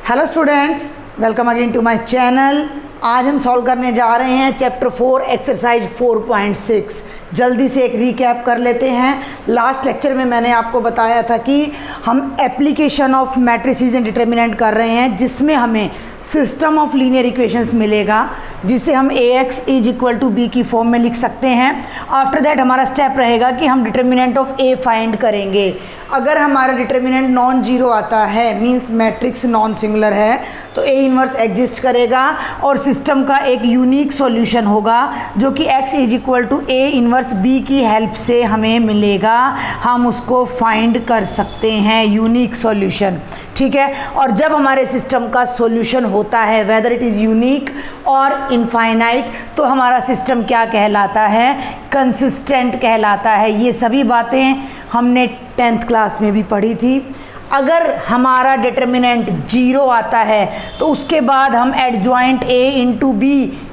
Hello students, welcome again to my channel. आज हम solve करने जा रहे हैं चैप्टर 4 एक्सरसाइज 4.6। जल्दी से एक रीकैप कर लेते हैं। लास्ट लेक्चर में मैंने आपको बताया था कि हम application of matrices and determinant कर रहे हैं, जिसमें हमें सिस्टम ऑफ लीनियर इक्वेशंस मिलेगा, जिसे हम Ax = b की फॉर्म में लिख सकते हैं। आफ्टर दैट हमारा स्टेप रहेगा कि हम डिटर्मिनेंट ऑफ A फाइंड करेंगे। अगर हमारा डिटर्मिनेंट नॉन जीरो आता है, मींस मैट्रिक्स नॉन सिंगुलर है, तो A इन्वर्स एग्जिस्ट करेगा और सिस्टम का एक यूनिक सॉल्यूशन होगा जो कि x = A इन्वर्स b की हेल्प से हमें मिलेगा। हम उसको फाइंड कर सकते हैं, यूनिक सॉल्यूशन, ठीक है। और जब हमारे सिस्टम का सॉल्यूशन होता है, वेदर इट इज़ यूनिक और इनफाइनाइट, तो हमारा सिस्टम क्या कहलाता है? कंसिस्टेंट कहलाता है। ये सभी बातें हमने 10th क्लास में भी पढ़ी थी। अगर हमारा डिटर्मिनेंट 0 आता है तो उसके बाद हम एडजॉइंट A × B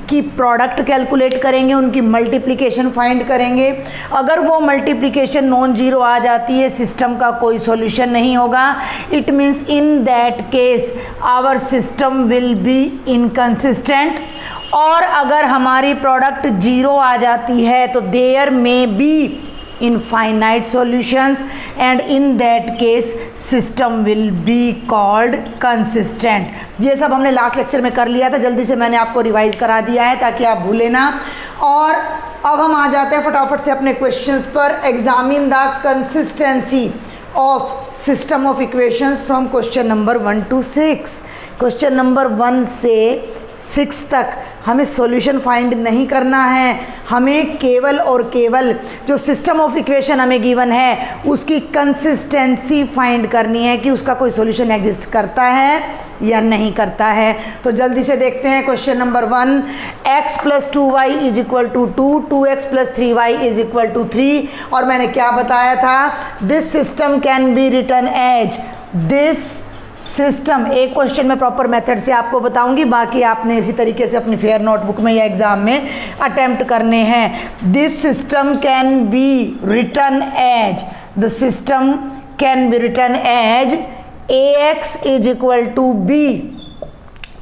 की प्रोडक्ट कैलकुलेट करेंगे, उनकी मल्टीप्लिकेशन फाइंड करेंगे। अगर वो मल्टीप्लिकेशन नॉन जीरो आ जाती है, सिस्टम का कोई सॉल्यूशन नहीं होगा। It means in that case our system will be inconsistent. और अगर हमारी प्रोडक्ट 0 आ जाती है तो there may be infinite solutions and in that case system will be called consistent। ये सब हमने लास्ट लेक्चर में कर लिया था, जल्दी से मैंने आपको रिवाइज करा दिया है ताकि आप भूले ना। और अब हम आ जाते हैं फटाफट से अपने क्वेश्चंस पर। Examine the consistency of system of equations from question number 1 to 6। Question number 1 से 6 तक हमें सॉल्यूशन फाइंड नहीं करना है, हमें केवल और केवल जो सिस्टम ऑफ इक्वेशन हमें गिवन है उसकी कंसिस्टेंसी फाइंड करनी है कि उसका कोई सॉल्यूशन एग्जिस्ट करता है या नहीं करता है। तो जल्दी से देखते हैं question number 1। x + 2y = 2, 2x + 3y = 3। और मैंने क्या बताया था? This system can be written as this system. एक क्वेश्चन में प्रॉपर मेथड से आपको बताऊंगी, बाकी आपने इसी तरीके से अपनी फेयर नोटबुक में या एग्जाम में अटेम्प्ट करने हैं। This system can be written as, the system can be written as Ax = b,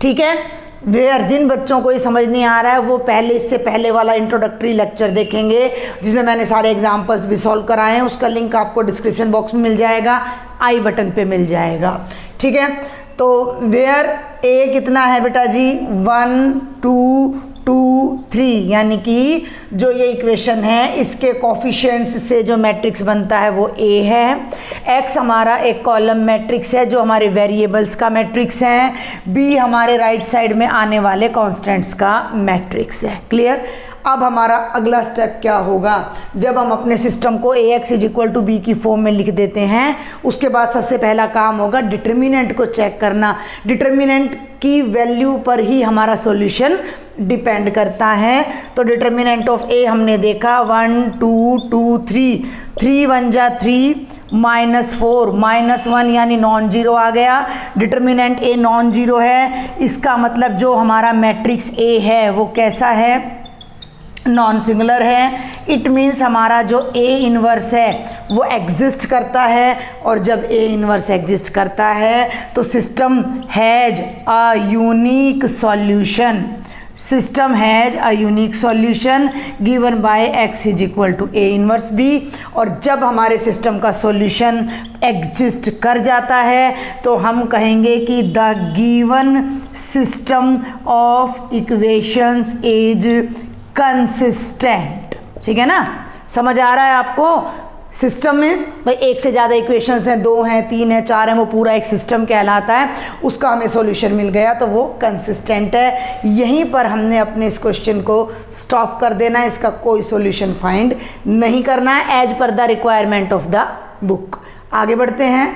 ठीक है। वेयर जिन बच्चों को ये समझ नहीं आ रहा है वो पहले, इससे पहले वाला इंट्रोडक्टरी लेक्चर देखेंगे जिसमें मैंने सारे एग्जाम्पल्स भी सॉल्व कराए हैं। उसका लिंक आपको डिस्क्रिप्शन बॉक्स में मिल जाएगा, आई बटन पे मिल जाएगा, ठीक है। तो वेयर A कितना है बेटा जी? 1 2 2 3, यानी कि जो ये इक्वेशन है इसके कोफिशिएंट्स से जो मैट्रिक्स बनता है वो A है। X हमारा एक कॉलम मैट्रिक्स है जो हमारे वेरिएबल्स का मैट्रिक्स है। B हमारे राइट साइड में आने वाले कॉन्स्टेंट्स का मैट्रिक्स है। क्लियर? अब हमारा अगला स्टेप क्या होगा? जब हम अपने सिस्टम को Ax = b की फॉर्म में लिख देते हैं, उसके बाद सबसे पहला काम होगा डिटर्मिनेंट को चेक करना। डिटर्मिनेंट की वैल्यू पर ही हमारा सॉल्यूशन डिपेंड करता है। तो डिटर्मिनेंट ऑफ A हमने देखा 1 2 2 3, 3 1 जा 3, -4 -1 यानी नॉन जीरो आ गया। डिटर्मिनेंट A नॉन जीरो है, इसका मतलब जो हमारा मैट्रिक्स A है वो कैसा है? नॉन सिंगुलर है। इट मीन्स हमारा जो A इन्वर्स है वो एग्जिस्ट करता है, और जब A इन्वर्स एग्जिस्ट करता है तो system has a unique solution. System has a unique solution given by x = A inverse b। और जब हमारे सिस्टम का सॉल्यूशन एग्जिस्ट कर जाता है तो हम कहेंगे कि the given system of equations is consistent, ठीक है ना? समझ आ रहा है आपको? सिस्टम मीन्स भाई एक से ज़्यादा इक्वेशंस हैं, 2 हैं 3 हैं 4 हैं, वो पूरा एक सिस्टम कहलाता है। उसका हमें सॉल्यूशन मिल गया तो वो कंसिस्टेंट है। यहीं पर हमने अपने इस क्वेश्चन को स्टॉप कर देना है, इसका कोई सॉल्यूशन फाइंड नहीं करना है as per the requirement of the book. आगे बढ़ते हैं।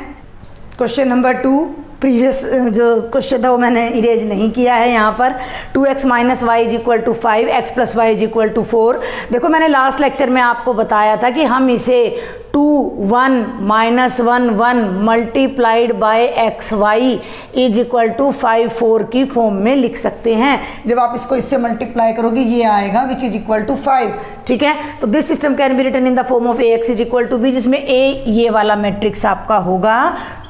क्वेश्चन नंबर 2, प्रीवियस जो क्वेश्चन था वो मैंने इरेज नहीं किया है यहाँ पर। 2x - y = 5, x + y = 4। देखो मैंने लास्ट लेक्चर में आपको बताया था कि हम इसे 2 1 -1 1 मल्टीप्लाइड बाय xy = 5 4 की फॉर्म में लिख सकते हैं। जब आप इसको इससे मल्टीप्लाई करोगे ये आएगा विच इज इक्वल टू 5, ठीक है। तो this system can be written in the form of Ax = b, जिसमें A ये वाला मैट्रिक्स आपका होगा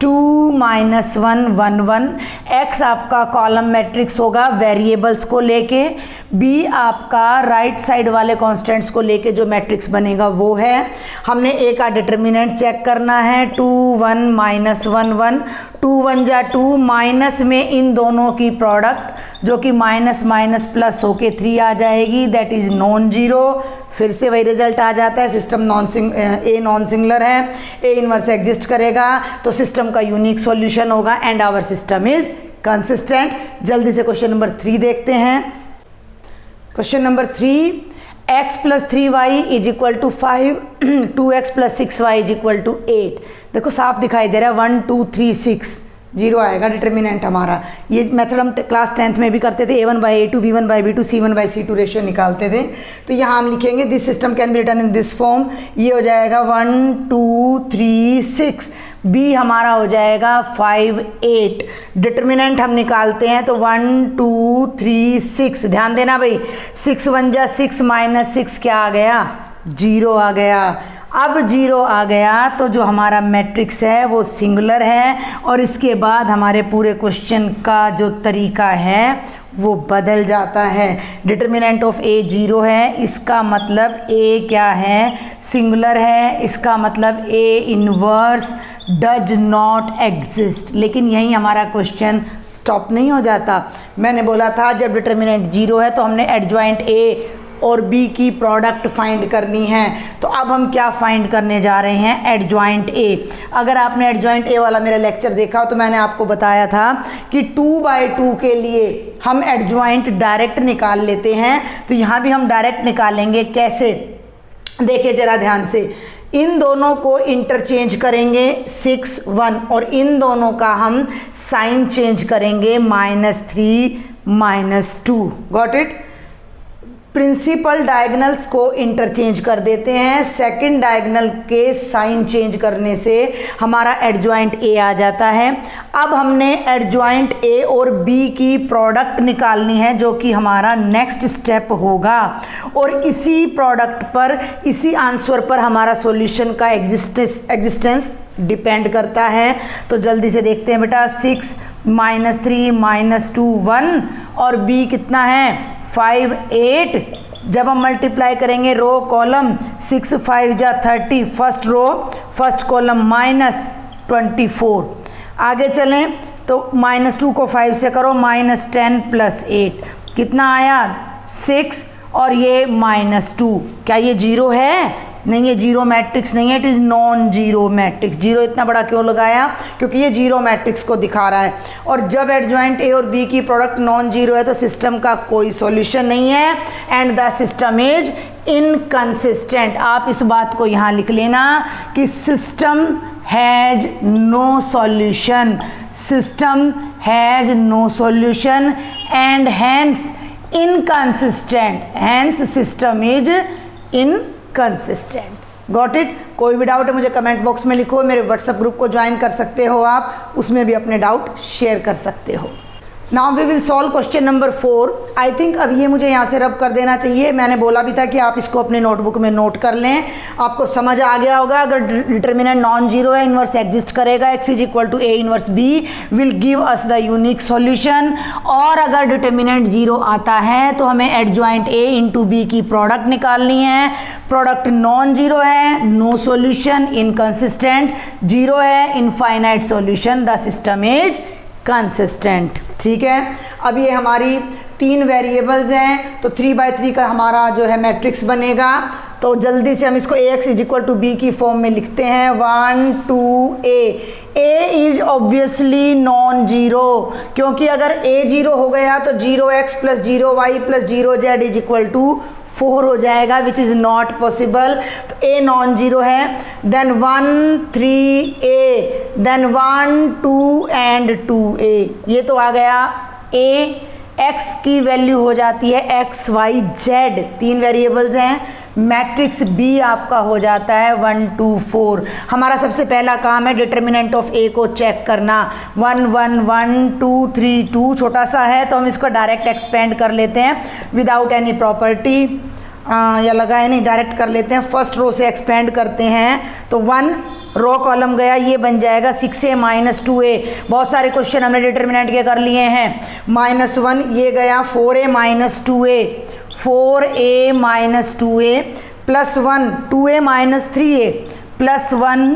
2 -1 1 1। एक्स आपका कॉलम मैट्रिक्स होगा वेरिएबल्स को लेके, बी आपका राइट साइड वाले कॉन्स्टेंट्स को लेके जो मैट्रिक्स बनेगा वो है। हमने ए का डिटर्मिनेंट चेक करना है, 2 1 -1 1, 2 1 जा 2, माइनस में इन दोनों की प्रोडक्ट जो कि माइनस माइनस प्लस होके 3 आ जाएगी, दैट इज़ नॉन जीरो। फिर से वही रिजल्ट आ जाता है, सिस्टम ए नॉन सिंगुलर है, ए इनवर्स एग्जिस्ट करेगा तो सिस्टम का यूनिक सॉल्यूशन होगा and our system is consistent. जल्दी से क्वेश्चन नंबर 3 देखते हैं। Question number 3, x + 3y = 5, 2x + 6y = 8। देखो साफ दिखाई दे रहा है 1 2 3 6 जीरो आएगा डिटर्मिनेंट हमारा। ये मेथड हम क्लास 10th में भी करते थे, a1/a2 b1/b2 c1/c2 रेशियो निकालते थे। तो यहाँ हम लिखेंगे this system can be written in this form, ये हो जाएगा 1 2 3 6, b हमारा हो जाएगा 5 8। डिटर्मिनेंट हम निकालते हैं तो 1 2 3 6, ध्यान देना भाई, 6 1 जा 6 -6 क्या आ गया, 0 आ गया। अब 0 आ गया तो जो हमारा मैट्रिक्स है वो सिंगुलर है और इसके बाद हमारे पूरे क्वेश्चन का जो तरीका है वो बदल जाता है। डिटर्मिनेंट ऑफ ए 0 है, इसका मतलब ए क्या है, सिंगुलर है, इसका मतलब A inverse does not exist. लेकिन यहीं हमारा क्वेश्चन स्टॉप नहीं हो जाता। मैंने बोला था जब डिटर्मिनेंट 0 है तो हमने एडजॉइंट ए और बी की प्रोडक्ट फाइंड करनी है। तो अब हम क्या फाइंड करने जा रहे हैं, एडजॉइंट ए। अगर आपने एडजॉइंट ए वाला मेरा लेक्चर देखा तो मैंने आपको बताया था कि 2/2 के लिए हम एडजॉइंट डायरेक्ट निकाल लेते हैं। तो यहाँ भी हम डायरेक्ट निकालेंगे, कैसे, देखिए ज़रा ध्यान से, इन दोनों को इंटरचेंज करेंगे 6 1 और इन दोनों का हम साइन चेंज करेंगे -3 -2। Got it. प्रिंसिपल डायगनल्स को इंटरचेंज कर देते हैं, सेकंड डायगनल के साइन चेंज करने से हमारा एडजॉइंट ए आ जाता है। अब हमने एडजॉइंट ए और बी की प्रोडक्ट निकालनी है जो कि हमारा नेक्स्ट स्टेप होगा और इसी प्रोडक्ट पर, इसी आंसर पर हमारा सॉल्यूशन का एग्जिस्टेंस डिपेंड करता है। तो जल्दी से देखते हैं बेटा, 6 -3 -2 1 और बी कितना है 5 8। जब हम मल्टीप्लाई करेंगे रो कॉलम, 6 5 जा 30, फर्स्ट रो फर्स्ट कॉलम -24। आगे चलें तो -2 को 5 से करो, -10 + 8 कितना आया 6 और ये -2। क्या ये 0 है? नहीं, ये जीरो मैट्रिक्स नहीं है, it is non zero matrix. Zero इतना बड़ा क्यों लगाया, क्योंकि ये जीरो मैट्रिक्स को दिखा रहा है। और जब एडजॉइंट ए और बी की प्रोडक्ट नॉन जीरो है तो सिस्टम का कोई सॉल्यूशन नहीं है and the system is inconsistent. आप इस बात को यहाँ लिख लेना कि system has no solution, system has no solution and hence inconsistent, hence system is inconsistent. Got it. कोई भी डाउट है मुझे कमेंट बॉक्स में लिखो, मेरे व्हाट्सएप ग्रुप को ज्वाइन कर सकते हो आप, उसमें भी अपने डाउट शेयर कर सकते हो। Now we will solve question number 4। I think अब ये मुझे यहाँ से रब कर देना चाहिए। मैंने बोला भी था कि आप इसको अपने नोटबुक में नोट कर लें, आपको समझ आ गया होगा। अगर डिटर्मिनेंट नॉन जीरो है, इन्वर्स एग्जिस्ट करेगा, x = a inverse b will give us the unique solution. और अगर डिटर्मिनेंट जीरो आता है तो हमें एडजॉइंट a इंटू b की प्रोडक्ट निकालनी है। प्रोडक्ट नॉन जीरो है, नो सॉल्यूशन, इनकंसिस्टेंट, जीरो है, infinite solution, the system is consistent. ठीक है। अब ये हमारी 3 वेरिएबल्स हैं तो 3/3 का हमारा जो है मैट्रिक्स बनेगा। तो जल्दी से हम इसको ax = b की फॉर्म में लिखते हैं। 1 2 a is obviously non zero, क्योंकि अगर a 0 हो गया तो 0x + 0y + 0z = 4 हो जाएगा, विच इज़ नॉट पॉसिबल। तो a नॉन जीरो है। Then 1 3 a, then 1 2 and 2a, ये तो आ गया a। x की वैल्यू हो जाती है x y z, 3 वेरिएबल्स हैं। मैट्रिक्स b आपका हो जाता है 1 2 4। हमारा सबसे पहला काम है डिटर्मिनेंट ऑफ a को चेक करना। 1 1 1 2 3 2 छोटा सा है तो हम इसको डायरेक्ट एक्सपेंड कर लेते हैं विदाउट एनी प्रॉपर्टी, या लगाए नहीं, डायरेक्ट कर लेते हैं। फर्स्ट रो से एक्सपेंड करते हैं तो 1 रो कॉलम गया, ये बन जाएगा 6a माइनस 2a। बहुत सारे क्वेश्चन हमने डिटर्मिनेंट के कर लिए हैं। -1 ये गया 4a minus 2a, 4a minus 2a plus 1 2a minus 3a plus 1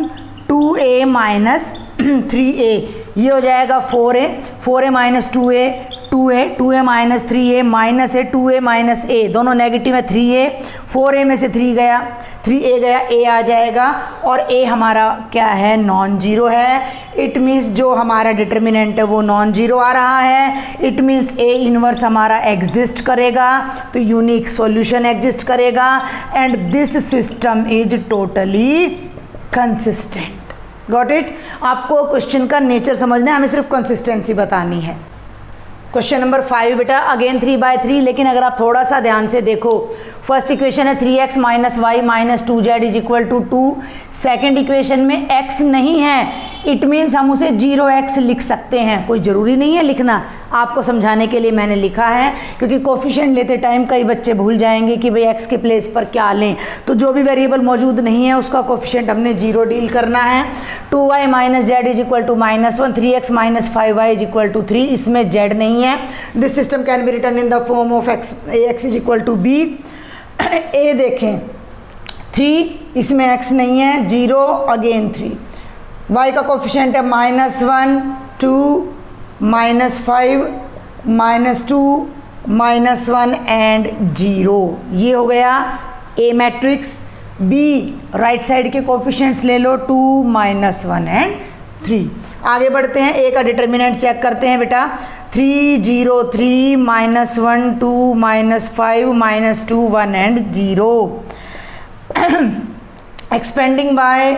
2a minus 3a, ये हो जाएगा 4a, 4a minus 2a 2a, 2a minus 3a minus है 2a माइनस a, दोनों नेगेटिव है 3a, 4a में से 3 गया 3a गया, a आ जाएगा और a हमारा क्या है, नॉन जीरो है। इट मीन्स जो हमारा डिटर्मिनेंट है वो नॉन जीरो आ रहा है। इट मीन्स a इनवर्स हमारा एग्जिस्ट करेगा, तो यूनिक सॉल्यूशन एग्जिस्ट करेगा and this system is totally consistent. Got it. आपको क्वेश्चन का नेचर समझना है, हमें सिर्फ कंसिस्टेंसी बतानी है। क्वेश्चन नंबर 5 बेटा, अगेन 3/3, लेकिन अगर आप थोड़ा सा ध्यान से देखो, फर्स्ट इक्वेशन है 3x minus y minus 2z is equal to 2। Second equation में x नहीं है, इट मीन्स हम उसे 0x लिख सकते हैं। कोई ज़रूरी नहीं है लिखना, आपको समझाने के लिए मैंने लिखा है, क्योंकि कोफिशिएंट लेते टाइम कई बच्चे भूल जाएंगे कि भाई x के प्लेस पर क्या लें। तो जो भी वेरिएबल मौजूद नहीं है उसका कोफिशिएंट हमने 0 डील करना है। 2y minus z is equal to -1, 3x minus 5y is equal to 3, इसमें z नहीं है। This system can be written in the form of x is equal to b। a देखें 3, इसमें x नहीं है, 0 अगेन 3। y का coefficient है -1 2 -5 -2 -1 and 0, ये हो गया A matrix. B right side के कोफिशिएंट्स ले लो 2 -1 एंड 3। आगे बढ़ते हैं, A का डिटर्मिनेंट चेक करते हैं बेटा। 3 0 3 -1 2 -5 -2 1 एंड 0। एक्सपेंडिंग बाय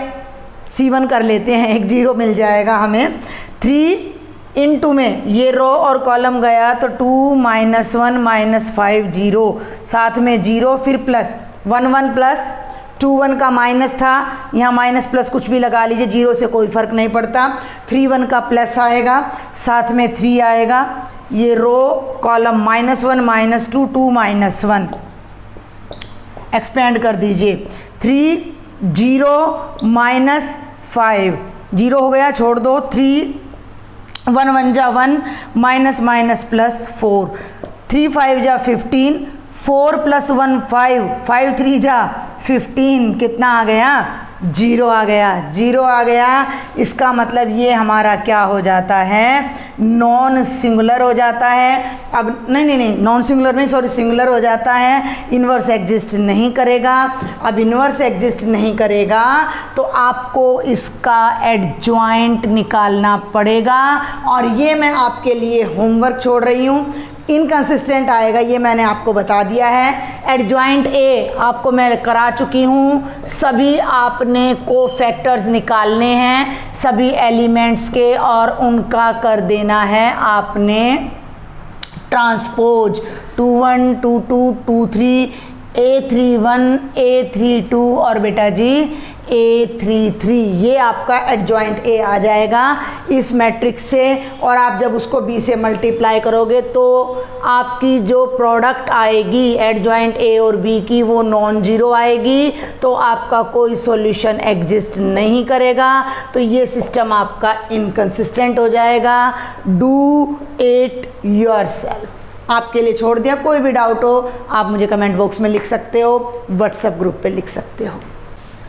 C1 कर लेते हैं, एक 0 मिल जाएगा हमें। 3 इनटू में ये रो और कॉलम गया तो 2 -1 -5 0, साथ में 0 फिर प्लस 1 1 प्लस 2 1 का माइनस था, यहाँ माइनस प्लस कुछ भी लगा लीजिए, 0 से कोई फ़र्क नहीं पड़ता। 3 1 का प्लस आएगा, साथ में 3 आएगा, ये रो कॉलम -1 -2 2 -1 एक्सपेंड कर दीजिए। 3 0 -5 0 हो गया, छोड़ दो। 3 1 1 जा 1 माइनस प्लस 4, 3 5 जा 15, 4 प्लस 1 5, 5 3 जा 15, कितना आ गया, 0 आ गया। 0 आ गया, इसका मतलब ये हमारा क्या हो जाता है, नॉन सिंगुलर हो जाता है। अब नहीं नॉन सिंगुलर नहीं, सॉरी सिंगुलर हो जाता है, इन्वर्स एग्जिस्ट नहीं करेगा। अब इन्वर्स एग्जिस्ट नहीं करेगा तो आपको इसका एडजॉइंट निकालना पड़ेगा, और ये मैं आपके लिए होमवर्क छोड़ रही हूँ। इनकंसिस्टेंट आएगा, ये मैंने आपको बता दिया है। एडजॉइंट ए आपको मैं करा चुकी हूँ। सभी आपने कोफैक्टर्स निकालने हैं सभी एलिमेंट्स के, और उनका कर देना है आपने ट्रांसपोज 2 1 2 2 2 3 A31 A32 और बेटा जी A33, ये आपका एडजॉइंट A आ जाएगा इस मैट्रिक्स से। और आप जब उसको B से मल्टीप्लाई करोगे तो आपकी जो प्रोडक्ट आएगी एडजॉइंट A और B की वो नॉन जीरो आएगी, तो आपका कोई सॉल्यूशन एग्जिस्ट नहीं करेगा, तो ये सिस्टम आपका इनकंसिस्टेंट हो जाएगा। डू इट योरसेल्फ, आपके लिए छोड़ दिया। कोई भी डाउट हो आप मुझे कमेंट बॉक्स में लिख सकते हो, व्हाट्सएप ग्रुप पे लिख सकते हो।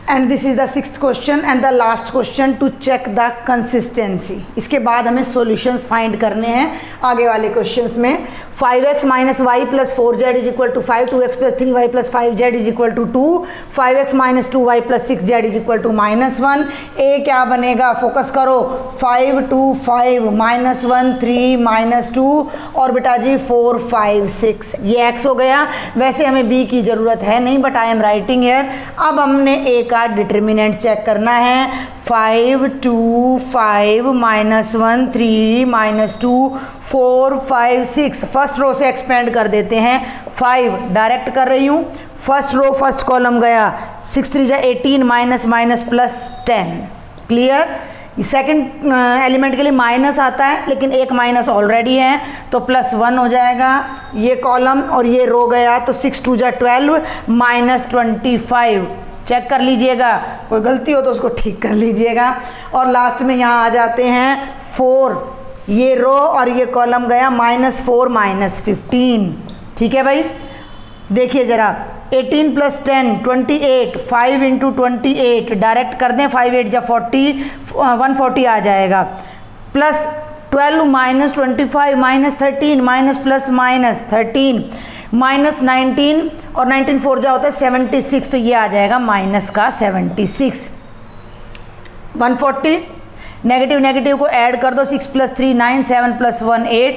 And this is the 6th question and the last question to check the consistency. इसके बाद हमें सॉल्यूशंस फाइंड करने हैं आगे वाले क्वेश्चंस में। 5x minus y plus 4z is equal to 5, 2x plus 3y plus 5z is equal to 2, 5x minus 2y plus 6z is equal to -1। A क्या बनेगा, फोकस करो, 5 2 5 -1 3 -2 और बेटा जी 4 5 6, ये x हो गया। वैसे हमें b की ज़रूरत है नहीं, but I am writing here. अब हमने a का डिटर्मिनेंट चेक करना है। 5 2 5 -1 3 -2 4 5 6, फर्स्ट रो से एक्सपेंड कर देते हैं। 5 डायरेक्ट कर रही हूँ, फर्स्ट रो फर्स्ट कॉलम गया, 6 3 जा 18 minus plus 10, clear. Second element के लिए माइनस आता है, लेकिन एक माइनस ऑलरेडी है तो +1 हो जाएगा ये कॉलम, और ये रो गया तो 6 2 जा 12 -25 चेक कर लीजिएगा, कोई गलती हो तो उसको ठीक कर लीजिएगा। और लास्ट में यहाँ आ जाते हैं 4, ये रो और ये कॉलम गया -4 -15। ठीक है भाई, देखिए ज़रा 18 + 10 28, 5 × 28 डायरेक्ट कर दें, 5 8 जा 40, 140 आ जाएगा, प्लस 12 -25 -13 -+-13 -19 और 19 4 जा होता है 76, तो ये आ जाएगा माइनस का 76। 140 नेगेटिव नेगेटिव को ऐड कर दो, 6 + 3 9 7 + 1 8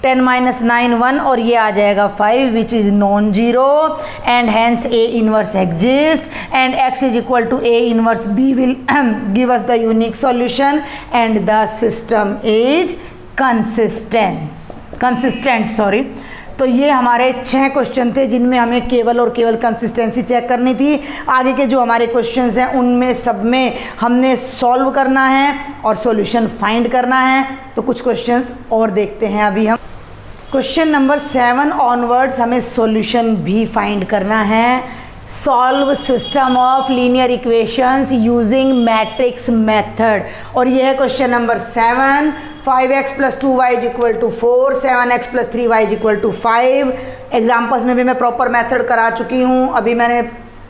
10 - 9 1 और ये आ जाएगा 5 which is non zero and hence A inverse exist and X = A inverse B will give us the unique solution and the system is consistent sorry. तो ये हमारे 6 क्वेश्चन थे जिनमें हमें केवल और केवल कंसिस्टेंसी चेक करनी थी। आगे के जो हमारे क्वेश्चंस हैं उनमें सब में हमने सॉल्व करना है और सॉल्यूशन फाइंड करना है। तो कुछ क्वेश्चंस और देखते हैं अभी हम। क्वेश्चन नंबर 7 ऑनवर्ड्स हमें सॉल्यूशन भी फाइंड करना है। Solve system of linear equations using matrix method, और यह है question number 7। 5x + 2y = 4, 7x + 3y = 5। Examples में भी मैं प्रॉपर मेथड करा चुकी हूँ, अभी मैंने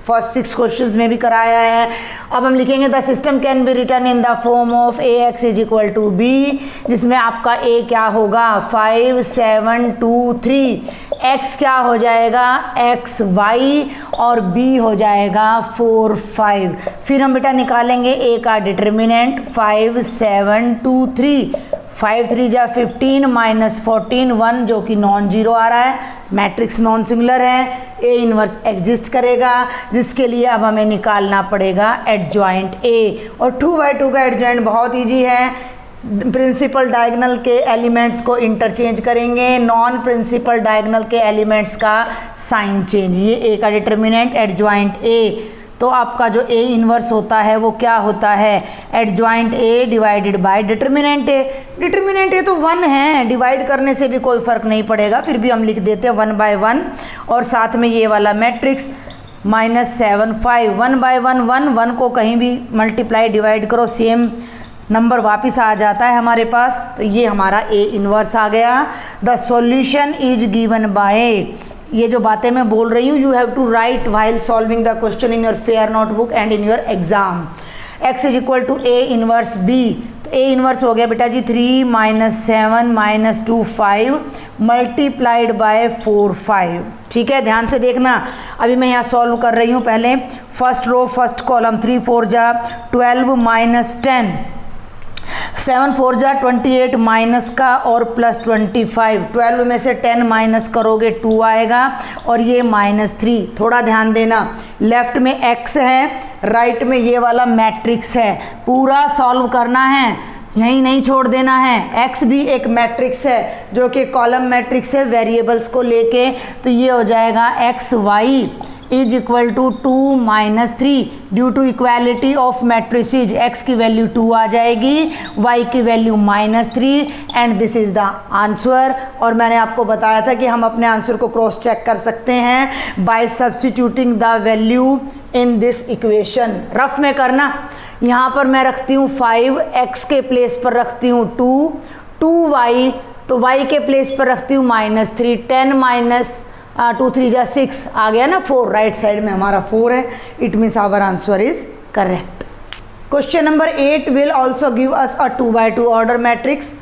फर्स्ट 6 क्वेश्चंस में भी कराया है। अब हम लिखेंगे the system can be written in the form of Ax = B, जिसमें आपका A क्या होगा 5 7 2 3, x क्या हो जाएगा x y और b हो जाएगा 4 5। फिर हम बेटा निकालेंगे A का डिटर्मिनेंट 5 7 2 3, 5 3 जा 15 -14 1 जो कि नॉन जीरो आ रहा है, मैट्रिक्स नॉन सिंगुलर है, A इनवर्स एग्जिस्ट करेगा, जिसके लिए अब हमें निकालना पड़ेगा एडजॉइंट A। और 2/2 का एडजॉइंट बहुत ईजी है, प्रिंसिपल डायगोनल के एलिमेंट्स को इंटरचेंज करेंगे, नॉन प्रिंसिपल डायगोनल के एलिमेंट्स का साइन चेंज। ये A का डिटर्मिनेंट एडजॉइंट A, तो आपका जो A इनवर्स होता है वो क्या होता है adjoint A divided by determinant A। Determinant A तो 1 है, डिवाइड करने से भी कोई फ़र्क नहीं पड़ेगा, फिर भी हम लिख देते हैं 1/1 और साथ में ये वाला मैट्रिक्स -7 5 1/1 1 1 को कहीं भी मल्टीप्लाई डिवाइड करो सेम नंबर वापस आ जाता है हमारे पास। तो ये हमारा A इनवर्स आ गया। The solution is given by, ये जो बातें मैं बोल रही हूँ you have to write while solving the question in your fair notebook and in your exam. X = A inverse B, तो A इनवर्स हो गया बेटा जी 3 -7 -2 5 मल्टीप्लाइड बाय 4 5। ठीक है, ध्यान से देखना, अभी मैं यहाँ सॉल्व कर रही हूँ। पहले फर्स्ट रो फर्स्ट कॉलम 3 4 जा 12 -10, 7 4 जा 28 माइनस का और +25, 12 में से 10 माइनस करोगे 2 आएगा और ये -3। थोड़ा ध्यान देना, लेफ्ट में x है, राइट में ये वाला मैट्रिक्स है, पूरा सॉल्व करना है, यहीं नहीं छोड़ देना है। x भी एक मैट्रिक्स है जो कि कॉलम मैट्रिक्स है वेरिएबल्स को लेके, तो ये हो जाएगा xy = 2 - 3 due to equality of matrices. x की वैल्यू 2 आ जाएगी, y की value -3 and this is the answer. और मैंने आपको बताया था कि हम अपने आंसर को क्रॉस चेक कर सकते हैं bye substituting the value in this equation. Rough में करना, यहाँ पर मैं रखती हूँ 5, x के प्लेस पर रखती हूँ 2y, तो y के प्लेस पर रखती हूँ -3, 10 - 2 3 जा 6 आ गया ना 4, राइट साइड में हमारा 4 है, it means our answer is correct. Question number 8 will also give us a 2/2 order matrix.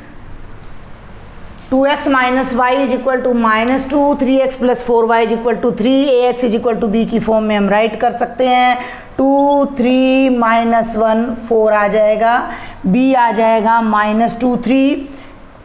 2x - y = -2, 3x + 4y = 3, Ax = B की फॉर्म में हम राइट कर सकते हैं। 2 3 -1 4 आ जाएगा, B आ जाएगा -2 3।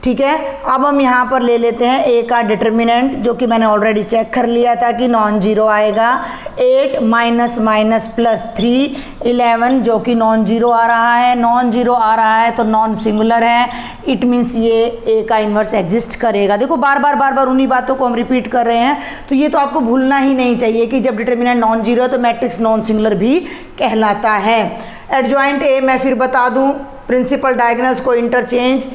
ठीक है, अब हम यहाँ पर ले लेते हैं A का डिटर्मिनेंट, जो कि मैंने ऑलरेडी चेक कर लिया था कि नॉन जीरो आएगा। 8 -3 11 जो कि नॉन जीरो आ रहा है, नॉन जीरो आ रहा है तो नॉन सिंगुलर है, इट मीन्स ये A का इन्वर्स एग्जिस्ट करेगा। देखो बार बार उन्हीं बातों को हम रिपीट कर रहे हैं, तो ये तो आपको भूलना ही नहीं चाहिए कि जब डिटर्मिनेंट नॉन जीरो है तो मैट्रिक्स नॉन सिंगुलर भी कहलाता है। एडजॉइंट A मैं फिर बता दूँ, प्रिंसिपल डायगोनल्स को इंटरचेंज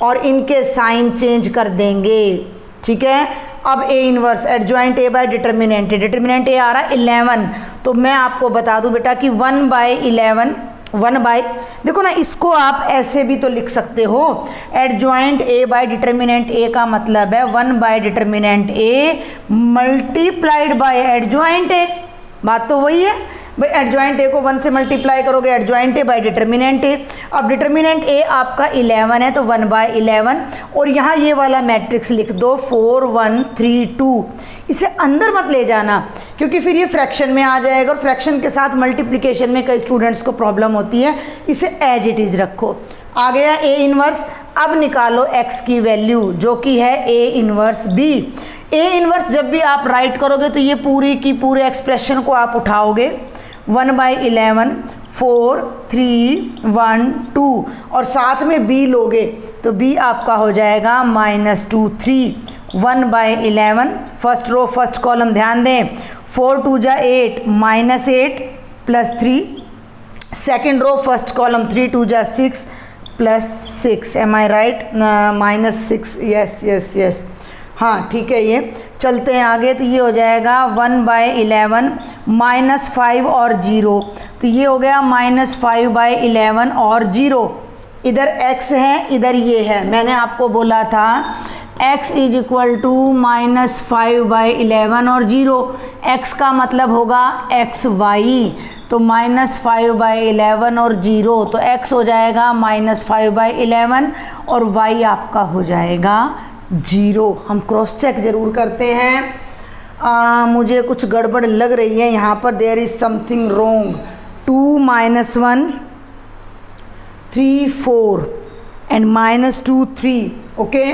और इनके साइन चेंज कर देंगे। ठीक है, अब A inverse adjoint A by determinant A आ रहा है 11, तो मैं आपको बता दूं बेटा कि 1/11 देखो ना, इसको आप ऐसे भी तो लिख सकते हो, एडजॉइंट ए बाय डिटर्मिनेंट ए का मतलब है 1/डिटर्मिनेंट ए मल्टीप्लाइड बाय एडजॉइंट ए। बात तो वही है भाई, एडजॉइंट ए को 1 से मल्टीप्लाई करोगे एडजॉइंट ए बाय डिटर्मिनेंट ए। अब डिटर्मिनेंट ए आपका 11 है तो 1/11, और यहाँ ये वाला मैट्रिक्स लिख दो 4 1 3 2। इसे अंदर मत ले जाना क्योंकि फिर ये फ्रैक्शन में आ जाएगा, और फ्रैक्शन के साथ मल्टीप्लिकेशन में कई स्टूडेंट्स को प्रॉब्लम होती है, इसे एज इट इज़ रखो। आ गया ए इनवर्स। अब निकालो x की वैल्यू जो कि है A inverse B. A inverse जब भी आप राइट करोगे तो ये पूरी की पूरे एक्सप्रेशन को आप उठाओगे 1/11 4 3 1 2, और साथ में b लोगे तो b आपका हो जाएगा -2 3 1/11। फर्स्ट रो फर्स्ट कॉलम ध्यान दें, 4 2 जा 8 -8 +3। सेकेंड रो फर्स्ट कॉलम 3 2 जा 6 +6। एम आई राइट? -6, यस हाँ ठीक है। ये चलते हैं आगे, तो ये हो जाएगा 1/11 -5 और 0, तो ये हो गया -5/11 और 0। इधर x है, इधर ये है। मैंने आपको बोला था x = -5/11 और 0। x का मतलब होगा xy, तो -5/11 और 0, तो x हो जाएगा -5/11 और y आपका हो जाएगा 0। हम क्रॉस चेक ज़रूर करते हैं। मुझे कुछ गड़बड़ लग रही है यहाँ पर, there is something wrong. 2 - 1 3 4 and -2 3। Okay,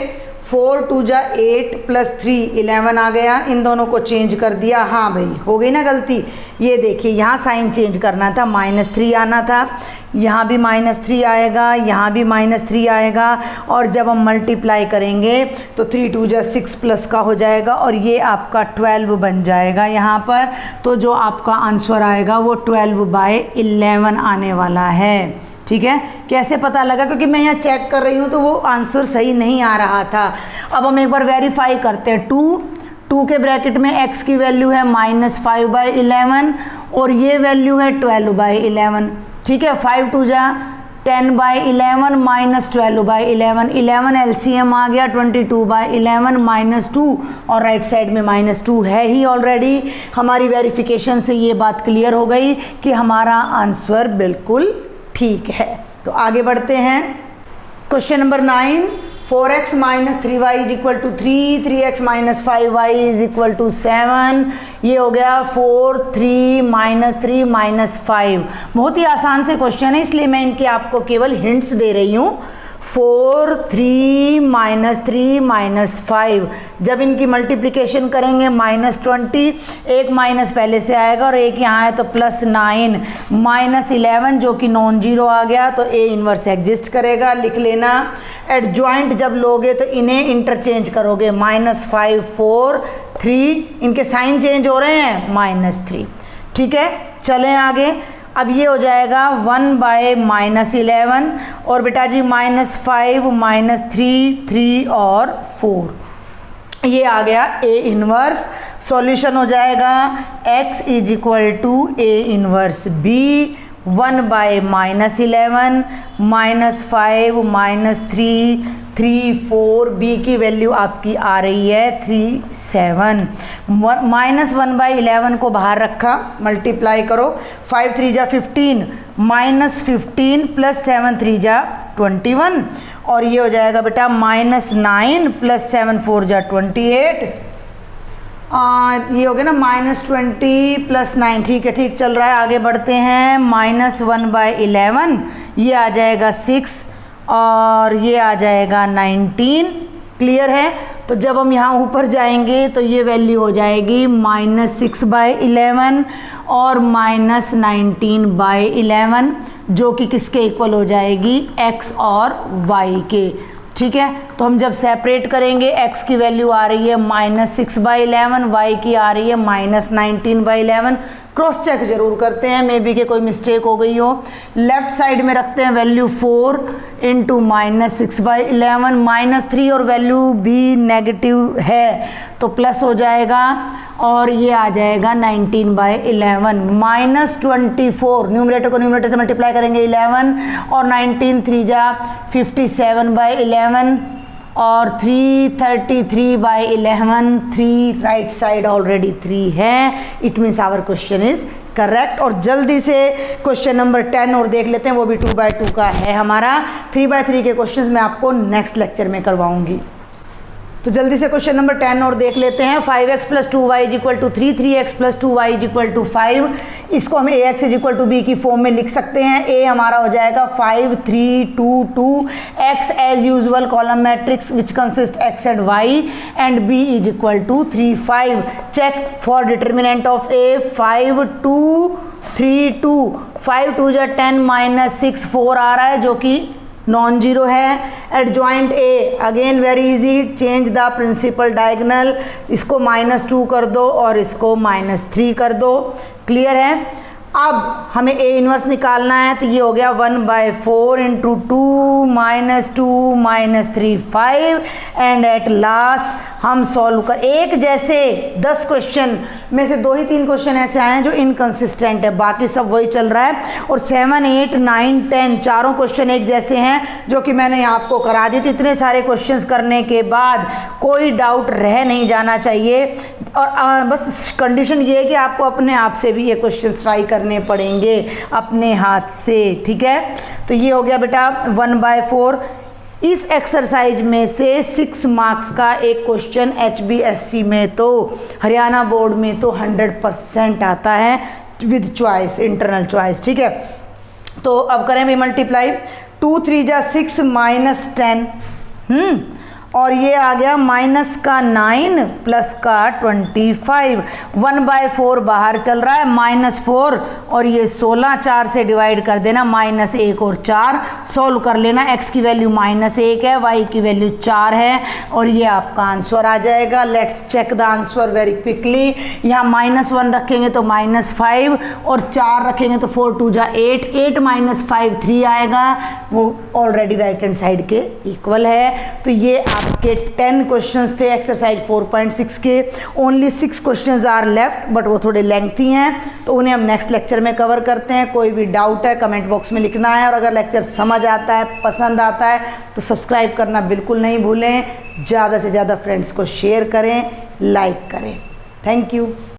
4 2 जा 8 +3 11 आ गया। इन दोनों को चेंज कर दिया। हाँ भाई, हो गई ना गलती। ये देखिए, यहाँ साइन चेंज करना था, -3 आना था, यहाँ भी -3 आएगा, यहाँ भी -3 आएगा, और जब हम मल्टीप्लाई करेंगे तो 3 2 जा 6 प्लस का हो जाएगा, और ये आपका 12 बन जाएगा यहाँ पर। तो जो आपका आंसर आएगा वो 12/11 आने वाला है। ठीक है, कैसे पता लगा? क्योंकि मैं यहाँ चेक कर रही हूँ तो वो आंसर सही नहीं आ रहा था। अब हम एक बार वेरीफाई करते हैं। 2 के ब्रैकेट में x की वैल्यू है -5/11 और ये वैल्यू है 12/11। ठीक है, 5 2 जा 10/11 -12/11, 11 LCM आ गया 22/11 -2, और राइट साइड में -2 है ही ऑलरेडी। हमारी वेरिफिकेशन से ये बात क्लियर हो गई कि हमारा आंसर बिल्कुल ठीक है। तो आगे बढ़ते हैं। Question number 9, 4x - 3y = 3, 3x - 5y = 7। ये हो गया 4 3 -3 -5। बहुत ही आसान से क्वेश्चन है, इसलिए मैं इनके आपको केवल हिंट्स दे रही हूँ। 4 3 -3 -5, जब इनकी मल्टीप्लिकेशन करेंगे -20, एक माइनस पहले से आएगा और एक यहाँ है तो +9 -11 जो कि नॉन जीरो आ गया, तो ए इनवर्स एग्जिस्ट करेगा। लिख लेना। एडजॉइंट जब लोगे तो इन्हें इंटरचेंज करोगे, -5 4 3, इनके साइन चेंज हो रहे हैं -3। ठीक है, चलें आगे। अब ये हो जाएगा 1/-11 और बेटा जी -5 -3 3 और 4, ये आ गया ए इनवर्स। सॉल्यूशन हो जाएगा x = A inverse B 1/-11 -5 -3 3 4, B की वैल्यू आपकी आ रही है 3 7। -1/11 को बाहर रखा, मल्टीप्लाई करो, 5 3 जा 15 -15 + 7 3 जा 21, और ये हो जाएगा बेटा -9 + 7 4 जा 28। ये हो गया ना -20 + 9। ठीक है, ठीक चल रहा है। आगे बढ़ते हैं। -1/11 ये आ जाएगा 6 और ये आ जाएगा 19। क्लियर है? तो जब हम यहाँ ऊपर जाएंगे तो ये वैल्यू हो जाएगी -6/11 और -19/11, जो कि किसके इक्वल हो जाएगी, x और y के। ठीक है, तो हम जब सेपरेट करेंगे x की वैल्यू आ रही है -6/11, y की आ रही है -19/11। क्रॉस चेक जरूर करते हैं, मे बी के कोई मिस्टेक हो गई हो। लेफ्ट साइड में रखते हैं वैल्यू 4 इंटू -6/11 -3 और वैल्यू भी नेगेटिव है तो प्लस हो जाएगा और ये आ जाएगा 19/11 -24। न्यूमरेटर को न्यूमरेटर से मल्टीप्लाई करेंगे 11 और 19 3 जा 57/11 और 333/11 3 राइट साइड ऑलरेडी 3 है। It means our question is correct. और जल्दी से क्वेश्चन नंबर 10 और देख लेते हैं, वो भी 2/2 का है हमारा। 3/3 के क्वेश्चंस मैं आपको नेक्स्ट लेक्चर में करवाऊंगी। तो जल्दी से क्वेश्चन नंबर 10 और देख लेते हैं। 5x + 2y = 3, 3x + 2y = 5। इसको हम ax = b की फॉर्म में लिख सकते हैं। a हमारा हो जाएगा 5 3 2 2, x as usual column matrix which consist x and y and b = 3 5। Check for determinant of a 5 2 3 2 5 2 जा 10 -6 4 आ रहा है जो कि नॉन जीरो है। Adjoint A again very easy, change the principal diagonal, इसको -2 कर दो और इसको -3 कर दो। क्लियर है। अब हमें ए इनवर्स निकालना है तो ये हो गया 1/4 × 2 -2 -3 5 एंड एट लास्ट हम सॉल्व कर एक जैसे 10 क्वेश्चन में से 2 ही 3 क्वेश्चन ऐसे आए हैं जो इनकंसिस्टेंट है, बाकी सब वही चल रहा है। और 7 8 9 10 चारों क्वेश्चन एक जैसे हैं जो कि मैंने आपको करा दी। तो इतने सारे क्वेश्चंस करने के बाद कोई डाउट रह नहीं जाना चाहिए। और बस कंडीशन ये है कि आपको अपने आप से भी ये क्वेश्चन ट्राई करने पड़ेंगे अपने हाथ से। ठीक है, तो ये हो गया बेटा 1/4। इस एक्सरसाइज में से 6 मार्क्स का एक क्वेश्चन HBSC में तो हरियाणा बोर्ड में तो 100% आता है विद चॉइस, इंटरनल चॉइस। ठीक है, तो अब करें भी मल्टीप्लाई। 2 3 जा 6 -10 और ये आ गया -9 + 25। 1/4 बाहर चल रहा है -4 और ये 16 4 से डिवाइड कर देना, -1 और 4 सॉल्व कर लेना। x की वैल्यू -1 है, y की वैल्यू 4 है और ये आपका आंसर आ जाएगा। Let's check the answer very quickly. यहाँ -1 रखेंगे तो -5 और 4 रखेंगे तो 4 2 जा 8 8 -5 3 आएगा, वो ऑलरेडी राइट हैंड साइड के इक्वल है। तो ये आपके 10 क्वेश्चंस थे एक्सरसाइज 4.6 के। Only 6 questions are left but वो थोड़े लेंथी हैं तो उन्हें हम नेक्स्ट लेक्चर में कवर करते हैं। कोई भी डाउट है कमेंट बॉक्स में लिखना है और अगर लेक्चर समझ आता है, पसंद आता है तो सब्सक्राइब करना बिल्कुल नहीं भूलें। ज़्यादा से ज़्यादा फ्रेंड्स को शेयर करें, लाइक करें। Thank you.